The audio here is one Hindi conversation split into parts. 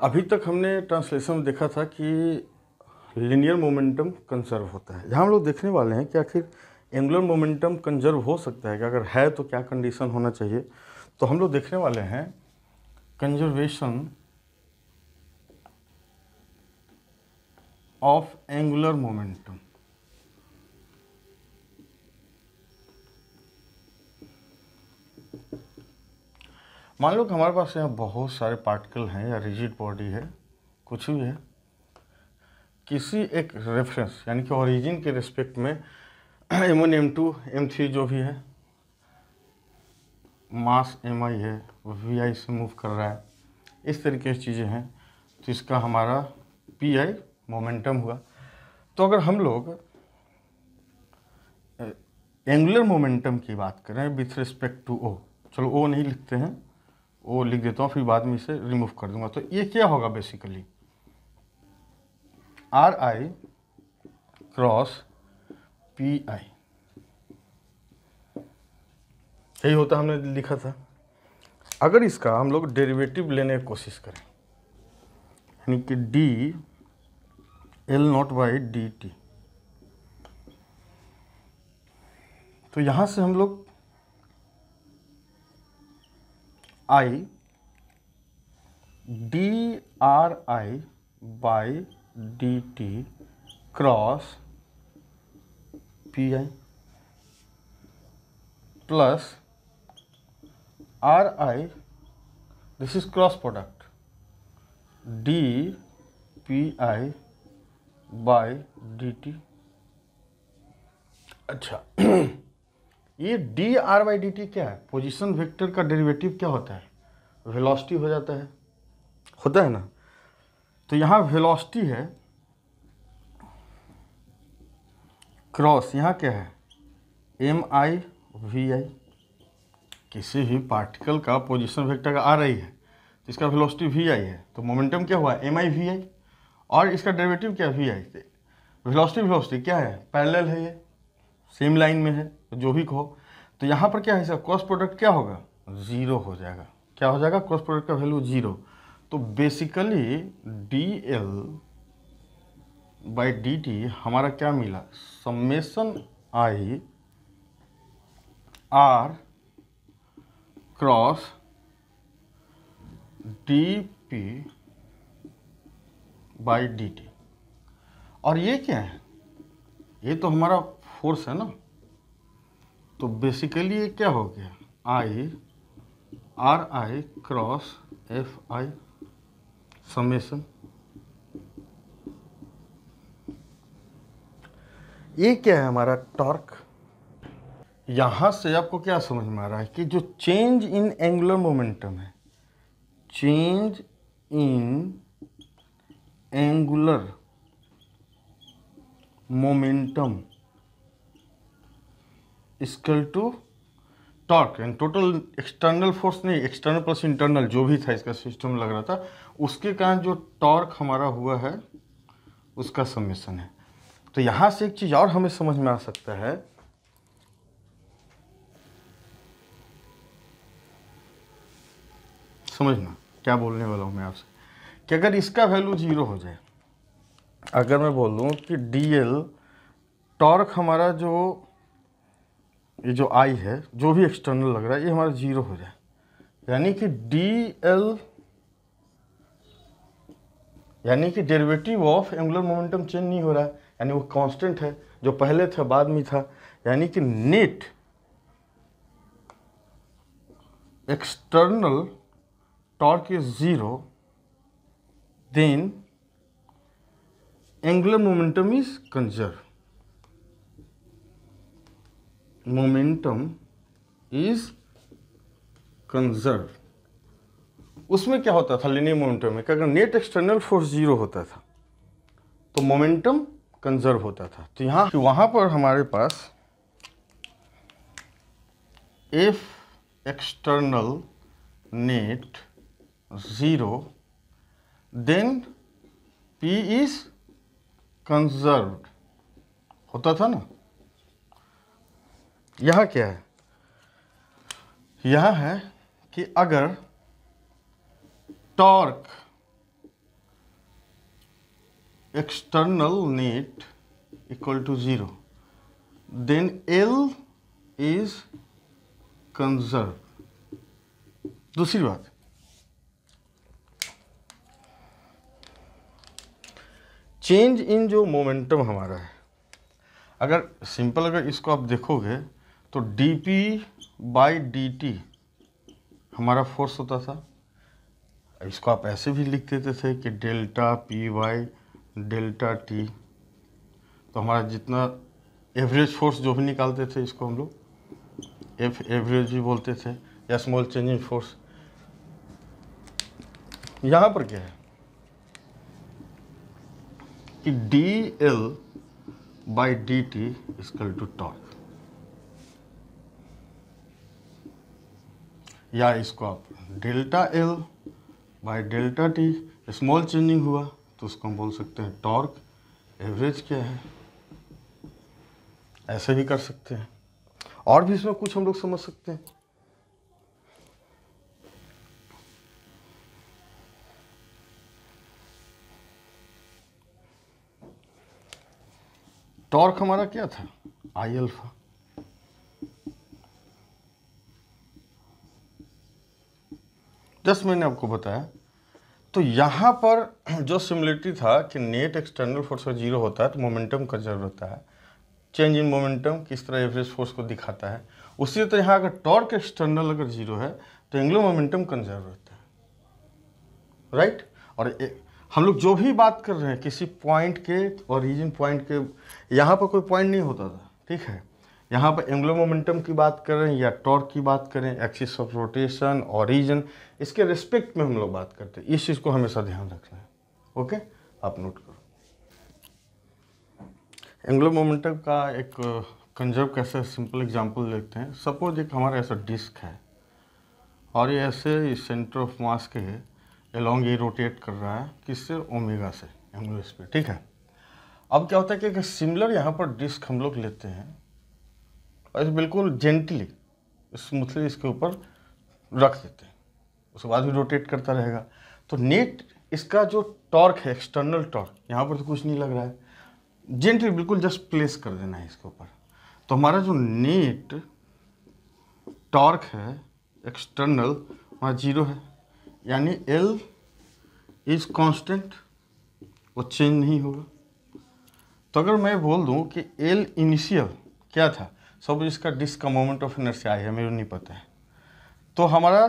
अभी तक हमने ट्रांसलेशन में देखा था कि लीनियर मोमेंटम कंजर्व होता है। यहाँ हम लोग देखने वाले हैं कि आखिर एंगुलर मोमेंटम कंजर्व हो सकता है कि अगर है तो क्या कंडीशन होना चाहिए। तो हम लोग देखने वाले हैं कंजर्वेशन ऑफ एंगुलर मोमेंटम। मान लो कि हमारे पास यहाँ बहुत सारे पार्टिकल हैं या रिजिड बॉडी है, कुछ भी है, किसी एक रेफरेंस यानी कि ओरिजिन के रिस्पेक्ट में m1 m2 m3 जो भी है, मास mi है, vi से मूव कर रहा है, इस तरीके की चीज़ें हैं, तो इसका हमारा pi मोमेंटम हुआ। तो अगर हम लोग एंगुलर मोमेंटम की बात करें विथ रिस्पेक्ट टू o, चलो o नहीं लिखते हैं, o लिख देता हूँ, फिर बाद में इसे रिमूव कर दूंगा। तो ये क्या होगा बेसिकली, ri क्रॉस pi, यही होता हमने लिखा था। अगर इसका हम लोग डेरिवेटिव लेने की कोशिश करें यानी कि D L not by D T, तो यहाँ से हम लोग I D R I by D T cross P I plus are I, this is cross product, D P I by D T. अच्छा ये D R by D T क्या है? पोजीशन वेक्टर का डेरिवेटिव क्या होता है? वेलोसिटी हो जाता है, होता है ना। तो यहाँ वेलोसिटी है क्रॉस, यहाँ क्या है, एम आई वी आई। किसी भी पार्टिकल का पोजीशन वेक्टर का आ रही है तो इसका वेलोसिटी वी आई है, तो मोमेंटम क्या हुआ, एम आई वी आई, और इसका डेरिवेटिव क्या है, वी आई। वेलोसिटी क्या है, पैरेलल है, ये सेम लाइन में है, तो जो भी कहो। तो यहाँ पर क्या है, इसका क्रॉस प्रोडक्ट क्या होगा, जीरो हो जाएगा। क्या हो जाएगा, क्रॉस प्रोडक्ट का वैल्यू जीरो। तो basically D L by D T हमारा क्या मिला, summation I R cross D P by D T. और ये क्या है, ये तो हमारा फोर्स है ना, तो बेसिकली ये क्या हो गया, I R I cross F I summation. ये क्या है हमारा टॉर्क। यहां से आपको क्या समझ में आ रहा है कि जो चेंज इन एंगुलर मोमेंटम है, change in angular momentum equal to torque, and total external force नहीं, एक्सटर्नल प्लस इंटरनल जो भी था इसका सिस्टम लग रहा था, उसके कारण जो टॉर्क हमारा हुआ है उसका समेशन है। तो यहां से एक चीज और हमें समझ में आ सकता है, समझना क्या बोलने वाला हूं मैं आपसे, कि अगर इसका वैल्यू जीरो हो जाए, अगर मैं बोल दूं कि डी एल टॉर्क हमारा जो ये जो आई है, जो भी एक्सटर्नल लग रहा है, ये हमारा जीरो हो जाए, यानी कि डी एल यानी कि derivative of angular momentum change नहीं हो रहा है, यानी वो कांस्टेंट है, जो पहले था बाद में था, यानी कि net external torque is zero, then angular momentum is conserve, momentum is conserve. उसमें क्या होता था लीनियर मोमेंटम में कि अगर नेट एक्सटर्नल फोर्स जीरो होता था तो मोमेंटम कंजर्व होता था। तो यहाँ वहाँ पर हमारे पास F external net zero, then P is conserved होता था ना। यहाँ क्या है, यहाँ है कि अगर torque external net equal to 0, then L is conserved. दूसरी बात, चेंज इन जो मोमेंटम हमारा है, अगर सिंपल अगर इसको आप देखोगे तो dp/dt हमारा फोर्स होता था। इसको आप ऐसे भी लिख देते थे कि डेल्टा P/Δt, तो हमारा जितना एवरेज फोर्स जो भी निकालते थे इसको हम लोग एफ एवरेज भी बोलते थे या स्मॉल चेंज इन फोर्स। यहाँ पर क्या है कि dL/dt इक्वल टू टॉर्क, या इसको आप डेल्टा L/Δt स्मॉल चेंजिंग हुआ तो उसको हम बोल सकते हैं टॉर्क। एवरेज क्या है, ऐसे भी कर सकते हैं, और भी इसमें कुछ हम लोग समझ सकते हैं। टॉर्क हमारा क्या था, I अल्फा। जस्ट मैंने आपको बताया, तो यहाँ पर जो सिमिलरिटी था कि नेट एक्सटर्नल फोर्स का 0 होता है तो मोमेंटम कंजर्व होता है। चेंज इन मोमेंटम किस तरह एवरेज फोर्स को दिखाता है, उसी तरह यहाँ अगर टॉर्क एक्सटर्नल अगर 0 है तो एंगुलर मोमेंटम कंजर्व रहता है, राइट। और हम लोग जो भी बात कर रहे हैं किसी पॉइंट के, ओरिजिन पॉइंट के, यहाँ पर कोई पॉइंट नहीं होता था, ठीक है। यहाँ पर एंगुलर मोमेंटम की बात कर रहे हैं या टॉर्क की बात करें, एक्सिस ऑफ रोटेशन, ओरिजिन, इसके रिस्पेक्ट में हम लोग बात करते हैं। इस चीज़ को हमेशा ध्यान रखना है, ओके। आप नोट करो। एंगुलर मोमेंटम का एक कंजर्व कैसे सिंपल एग्जांपल देखते हैं। सपोज एक हमारा ऐसा डिस्क है और ये ऐसे सेंटर ऑफ मास के अलोंग ये रोटेट कर रहा है, किससे, ओमेगा से, एंगुलर स्पीड, ठीक है। अब क्या होता है कि एक सिमिलर यहाँ पर डिस्क हम लोग लेते हैं और इसे बिल्कुल जेंटली स्मूथली इसके ऊपर रख देते हैं, उसके बाद भी रोटेट करता रहेगा। तो नेट इसका जो टॉर्क है, एक्सटर्नल टॉर्क, यहाँ पर तो कुछ नहीं लग रहा है, जेंटली बिल्कुल जस्ट प्लेस कर देना है इसके ऊपर। तो हमारा जो नेट टॉर्क है एक्सटर्नल वहाँ 0 है, यानी L इज कांस्टेंट, वो चेंज नहीं होगा। तो अगर मैं बोल दूं कि L इनिशियल क्या था, सब इसका डिस्क का मोमेंट ऑफ इनर्शिया है, मेरे नहीं पता है, तो हमारा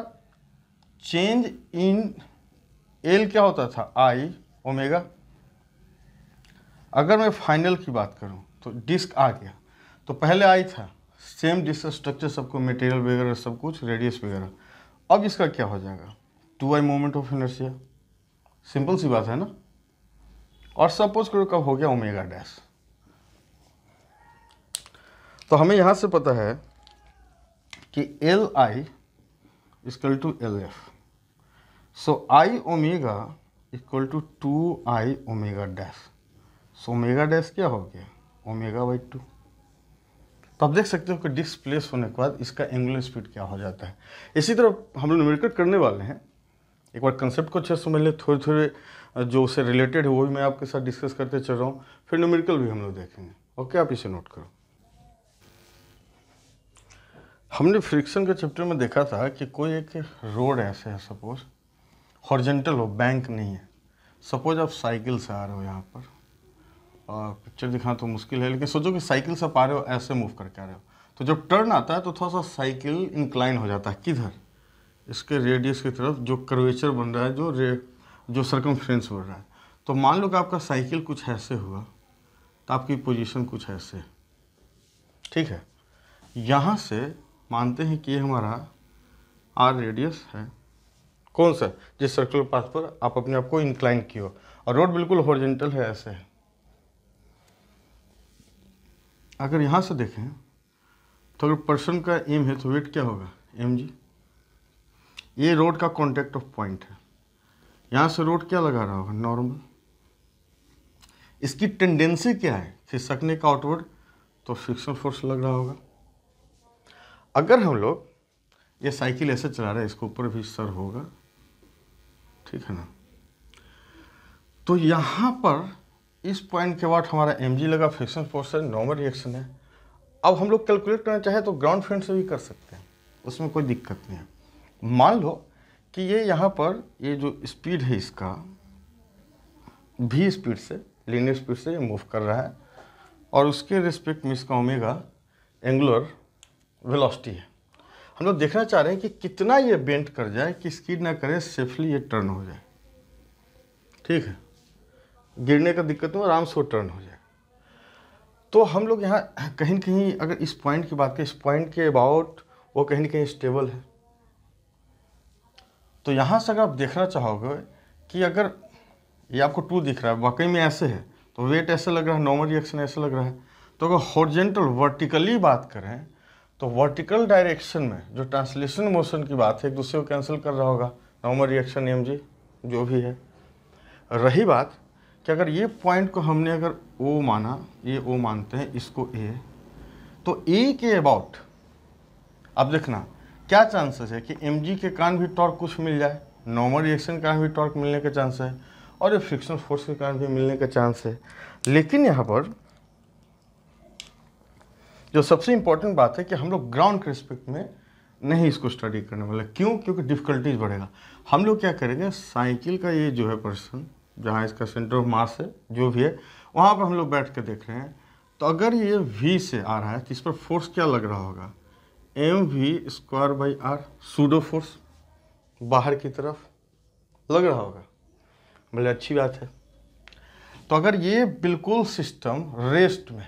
चेंज इन L क्या होता था, I ओमेगा। अगर मैं फाइनल की बात करूं तो डिस्क आ गया, तो पहले I था, सेम डिस्क स्ट्रक्चर, सबको मटेरियल वगैरह सब कुछ, रेडियस वगैरह। अब इसका क्या हो जाएगा, 2I moment of inertia, simple सी बात है ना। और सपोज करो कब हो गया ओमेगा डैश, तो हमें यहां से पता है कि Li equal to LF, so I omega equal to 2I omega dash. So omega dash क्या हो गया, ओमेगा/2। तो आप देख सकते हो कि डिस्क प्लेस होने के बाद इसका एंगुलर स्पीड क्या हो जाता है। इसी तरह हम लोग न्यूमेरिकल करने वाले हैं, एक बार कंसेप्ट को अच्छे से समझ ले, थोड़े थोड़े जो उससे रिलेटेड है वो भी मैं आपके साथ डिस्कस करते चल रहा हूँ, फिर न्यूमेरिकल भी हम लोग देखेंगे, ओके। आप इसे नोट करो। हमने फ्रिक्शन के चैप्टर में देखा था कि कोई एक रोड ऐसे है, सपोज हॉरिजॉन्टल हो, बैंक नहीं है, सपोज आप साइकिल से आ रहे हो यहाँ पर, और पिक्चर दिखाना तो मुश्किल है, लेकिन सोचो कि साइकिल से आप आ रहे हो, ऐसे मूव करके आ रहे हो, तो जब टर्न आता है तो थोड़ा सा साइकिल इंक्लाइन हो जाता है, किधर, इसके रेडियस की तरफ, जो कर्वेचर बन रहा है, जो सर्कमफ्रेंस बढ़ रहा है। तो मान लो कि आपका साइकिल कुछ ऐसे हुआ तो आपकी पोजीशन कुछ ऐसे, ठीक है। यहाँ से मानते हैं कि ये हमारा R रेडियस है, कौन सा, जिस सर्कुलर पाथ पर आप अपने आप को इंक्लाइन किए हो, और रोड बिल्कुल हॉरिजॉन्टल है, ऐसे है। अगर यहाँ से देखें तो अगर पर्सन का एम है तो वेट क्या होगा, mg। ये रोड का कॉन्टैक्ट ऑफ पॉइंट है, यहाँ से रोड क्या लगा रहा होगा, नॉर्मल। इसकी टेंडेंसी क्या है, खिसकने का आउटवर्ड, तो फ्रिक्शन फोर्स लग रहा होगा। अगर हम लोग ये साइकिल ऐसे चला रहे हैं, इसके ऊपर भी सर होगा, ठीक है ना। तो यहाँ पर इस पॉइंट के बाद हमारा mg लगा, फ्रिक्शन फोर्स है, नॉर्मल रिएक्शन है। अब हम लोग कैलकुलेट करना चाहे तो ग्राउंड फ्रेंड से भी कर सकते हैं, उसमें कोई दिक्कत नहीं है। मान लो कि ये यहाँ पर ये जो स्पीड है इसका v स्पीड से, लीनियर स्पीड से ये मूव कर रहा है और उसके रिस्पेक्ट में इसका ओमेगा एंगुलर वेलोसिटी है। हम लोग देखना चाह रहे हैं कि कितना ये बेंड कर जाए कि स्किड ना करे, सेफली ये टर्न हो जाए। ठीक है, गिरने का दिक्कत हो, आराम से वो टर्न हो जाए। तो हम लोग यहाँ कहीं न कहीं अगर इस पॉइंट की बात करें, इस पॉइंट के अबाउट वो कहीं न कहीं स्टेबल है। तो यहाँ से अगर आप देखना चाहोगे कि अगर ये आपको 2 दिख रहा है, वाकई में ऐसे है, तो वेट ऐसे लग रहा है, नॉर्मल रिएक्शन ऐसे लग रहा है। तो अगर हॉरिजॉन्टल वर्टिकली बात करें तो वर्टिकल डायरेक्शन में जो ट्रांसलेशन मोशन की बात है, एक दूसरे को कैंसिल कर रहा होगा, नॉर्मल रिएक्शन mg जो भी है। रही बात कि अगर ये पॉइंट को हमने अगर O माना, ये O मानते हैं, इसको A, तो A के अबाउट अब देखना क्या चांसेस है कि mg के कारण भी टॉर्क कुछ मिल जाए, नॉर्मल रिएक्शन के कारण भी टॉर्क मिलने का चांस है और ये फ्रिक्शन फोर्स के कारण भी मिलने का चांस है। लेकिन यहाँ पर जो सबसे इंपॉर्टेंट बात है कि हम लोग ग्राउंड के रिस्पेक्ट में नहीं इसको स्टडी करने वाले। क्यों? क्योंकि डिफिकल्टीज बढ़ेगा। हम लोग क्या करेंगे, साइकिल का ये जो है पर्सन, जहाँ इसका सेंटर ऑफ मास है जो भी है, वहाँ पर हम लोग बैठ कर देख रहे हैं। तो अगर ये v से आ रहा है तो इस पर फोर्स क्या लग रहा होगा, mv²/r, सूडो फोर्स बाहर की तरफ लग रहा होगा। बोले अच्छी बात है। तो अगर ये बिल्कुल सिस्टम रेस्ट में,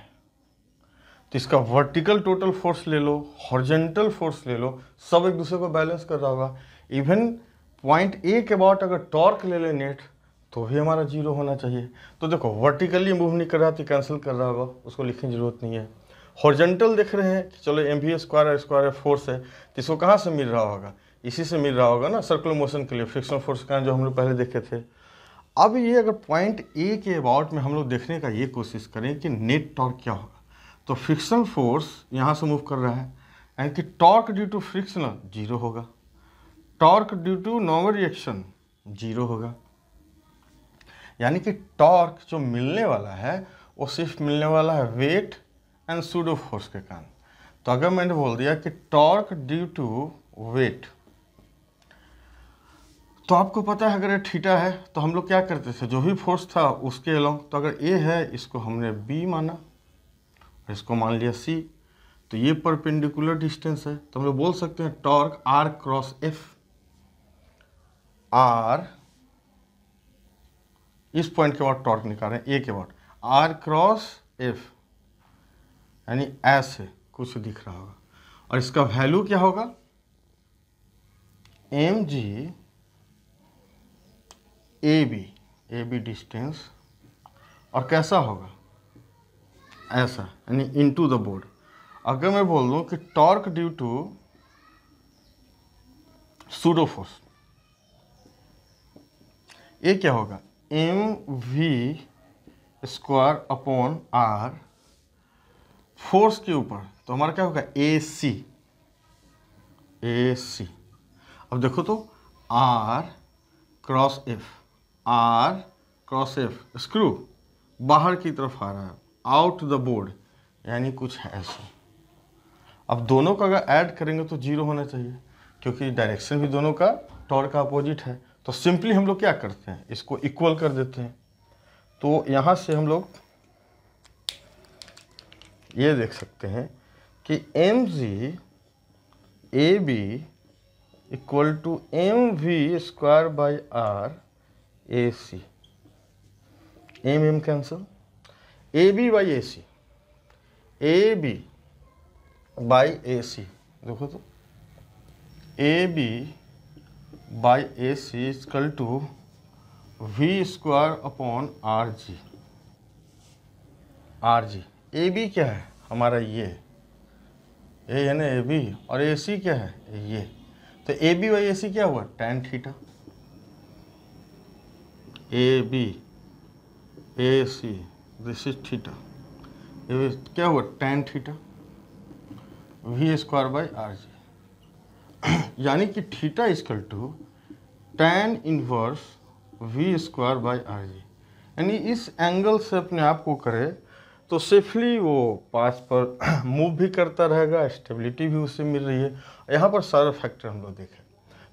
तो इसका वर्टिकल टोटल फोर्स ले लो, हॉरिजॉन्टल फोर्स ले लो, सब एक दूसरे को बैलेंस कर रहा होगा। इवन पॉइंट ए के अबाउट अगर टॉर्क ले ले नेट, तो भी हमारा 0 होना चाहिए। तो देखो वर्टिकली मूव नहीं कर रहा तो कैंसिल कर रहा होगा, उसको लिखने की जरूरत नहीं है। हॉरिजॉन्टल देख रहे हैं कि चलो mv² फोर्स है, तो इसको कहाँ से मिल रहा होगा, इसी से मिल रहा होगा ना, सर्कुलर मोशन के लिए फ्रिक्शन फोर्स का जो हम लोग पहले देखे थे। अब ये अगर पॉइंट ए के अबाउट में हम लोग देखने का ये कोशिश करें कि नेट टॉर्क क्या होगा, तो फ्रिक्शन फोर्स यहाँ से मूव कर रहा है, यानी कि टॉर्क ड्यू टू फ्रिक्शन 0 होगा, torque due to normal reaction 0 होगा। यानी कि टॉर्क जो मिलने वाला है वो सिर्फ मिलने वाला है वेट एंड सूडो फोर्स के कारण। तो अगर मैंने बोल दिया कि टॉर्क ड्यू टू वेट, तो आपको पता है अगर ये थीटा है तो हम लोग क्या करते थे, जो भी फोर्स था उसके अलोंग, तो अगर ए है इसको हमने बी माना, इसको मान लिया सी, तो ये परपेंडिकुलर डिस्टेंस है। तो हम लोग बोल सकते हैं torque r cross F, r इस पॉइंट के बाद टॉर्क निकाल रहे हैं, ए के बाद आर क्रॉस एफ, यानी ऐसे कुछ दिख रहा होगा, और इसका वैल्यू क्या होगा, m g A B distance, और कैसा होगा, ऐसा, यानी इनटू द बोर्ड। अगर मैं बोल दूं कि torque due to pseudo force, ये क्या होगा, mv²/r फोर्स के ऊपर, तो हमारा क्या होगा AC। अब देखो तो R क्रॉस F, स्क्रू बाहर की तरफ आ रहा है, आउट द बोर्ड, यानी कुछ है ऐसा। अब दोनों का अगर ऐड करेंगे तो 0 होना चाहिए, क्योंकि डायरेक्शन भी दोनों का टॉर्क का अपोजिट है। तो सिंपली हम लोग क्या करते हैं, इसको इक्वल कर देते हैं। तो यहाँ से हम लोग ये देख सकते हैं कि mg AB equal to mv²/r AC, cancel, AB/AC, AB/AC, देखो तो AB/AC equal to v²/rg। AB क्या है हमारा, ये है ना AB, और AC क्या है ये, तो AB/AC क्या हुआ, tan theta, AB/AC this is theta, क्या हुआ tan थीटा, v²/rg, यानी कि theta equal to tan inverse v²/rg। यानी इस एंगल से अपने आप को करे तो सेफली वो पास पर मूव भी करता रहेगा, स्टेबिलिटी भी उससे मिल रही है। यहाँ पर सारे फैक्टर हम लोग देखें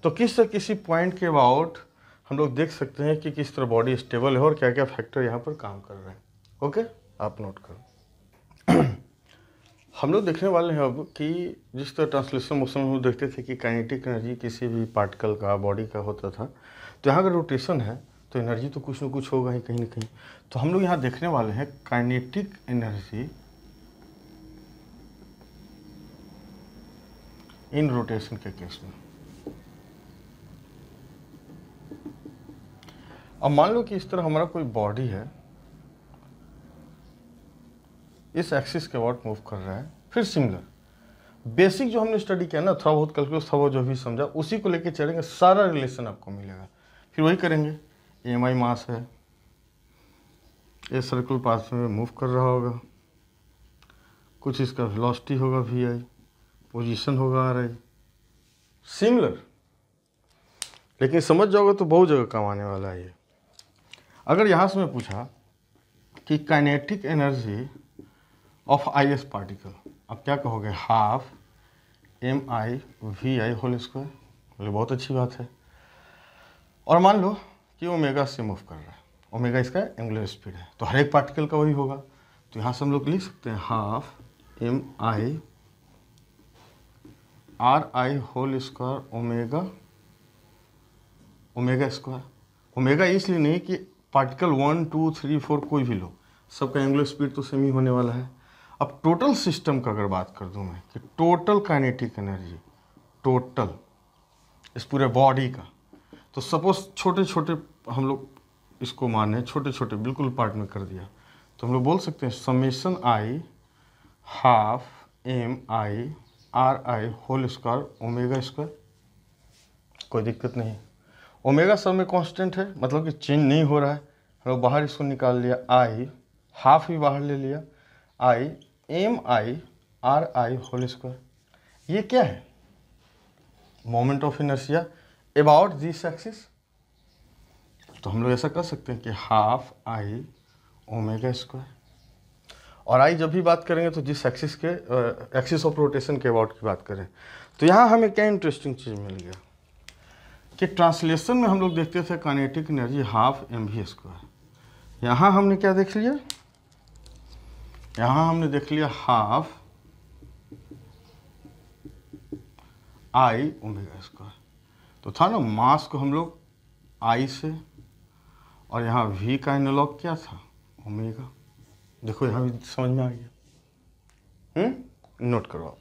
तो किसी पॉइंट के अबाउट हम लोग देख सकते हैं कि किस तरह बॉडी स्टेबल है और क्या क्या फैक्टर यहाँ पर काम कर रहे हैं। ओके, आप नोट करो। हम लोग देखने वाले हैं अब कि जिस तरह ट्रांसलेशन मोशन में हम देखते थे कि काइनेटिक एनर्जी किसी भी पार्टिकल का, बॉडी का होता था, तो यहाँ का रोटेशन है तो एनर्जी तो कुछ न कुछ होगा ही कहीं ना कहीं। तो हम लोग यहाँ देखने वाले हैं काइनेटिक एनर्जी इन रोटेशन के केस में। अब मान लो कि इस तरह हमारा कोई बॉडी है, इस एक्सिस के अबाउट मूव कर रहा है। फिर सिमिलर बेसिक जो हमने स्टडी किया ना, थोड़ा बहुत कैलकुलस था वो जो भी समझा उसी को लेके चलेंगे, सारा रिलेशन आपको मिलेगा। फिर वही करेंगे, एम मास है, ये सर्कुलर पाथ में मूव कर रहा होगा, कुछ इसका वेलोसिटी होगा वी, पोजीशन होगा आर, सिमिलर। लेकिन समझ जाओगे तो बहुत जगह काम आने वाला है ये। अगर यहाँ से मैं पूछा कि kinetic energy of I S particle, अब क्या कहोगे? Half MI/VI whole square. बोले बहुत अच्छी बात है। और मान लो कि ओमेगा से मूव कर रहा है, ओमेगा इसका एंगुलर स्पीड है, तो हर एक पार्टिकल का वही होगा। तो यहाँ से हम लोग लिख सकते हैं half MI/RI whole square omega square. Omega इसलिए नहीं कि पार्टिकल 1, 2, 3, 4 कोई भी लो, सबका एंगुलर स्पीड तो सेम ही होने वाला है। अब टोटल सिस्टम का अगर बात कर दूं मैं कि टोटल काइनेटिक एनर्जी, टोटल इस पूरे बॉडी का, तो सपोज छोटे छोटे हम लोग इसको माने, छोटे छोटे बिल्कुल पार्ट में कर दिया, तो हम लोग बोल सकते हैं summation I half MI/RI whole square omega square. कोई दिक्कत नहीं। ओमेगा सब में कांस्टेंट है, मतलब कि चेंज नहीं हो रहा है। हम लोग बाहर इसको निकाल लिया, आई हाफ भी बाहर ले लिया, आई MI/RI होल स्क्वायर। ये क्या है? Moment of inertia about this axis. तो हम लोग ऐसा कर सकते हैं कि हाफ आई ओमेगा स्क्वायर। और आई जब भी बात करेंगे तो जिस एक्सिस के एक्सिस ऑफ रोटेशन के अबाउट की बात करें, तो यहाँ हमें क्या इंटरेस्टिंग चीज़ मिल गया कि ट्रांसलेशन में हम लोग देखते थे kinetic energy half MV square. यहाँ हमने क्या देख लिया? यहाँ हमने देख लिया हाफ आई ओमेगा स्क्वायर। तो था ना, मास को हम लोग आई से, और यहाँ V का एनालॉग क्या था? ओमेगा। देखो यहाँ भी समझ में आ गया। नोट करो आप।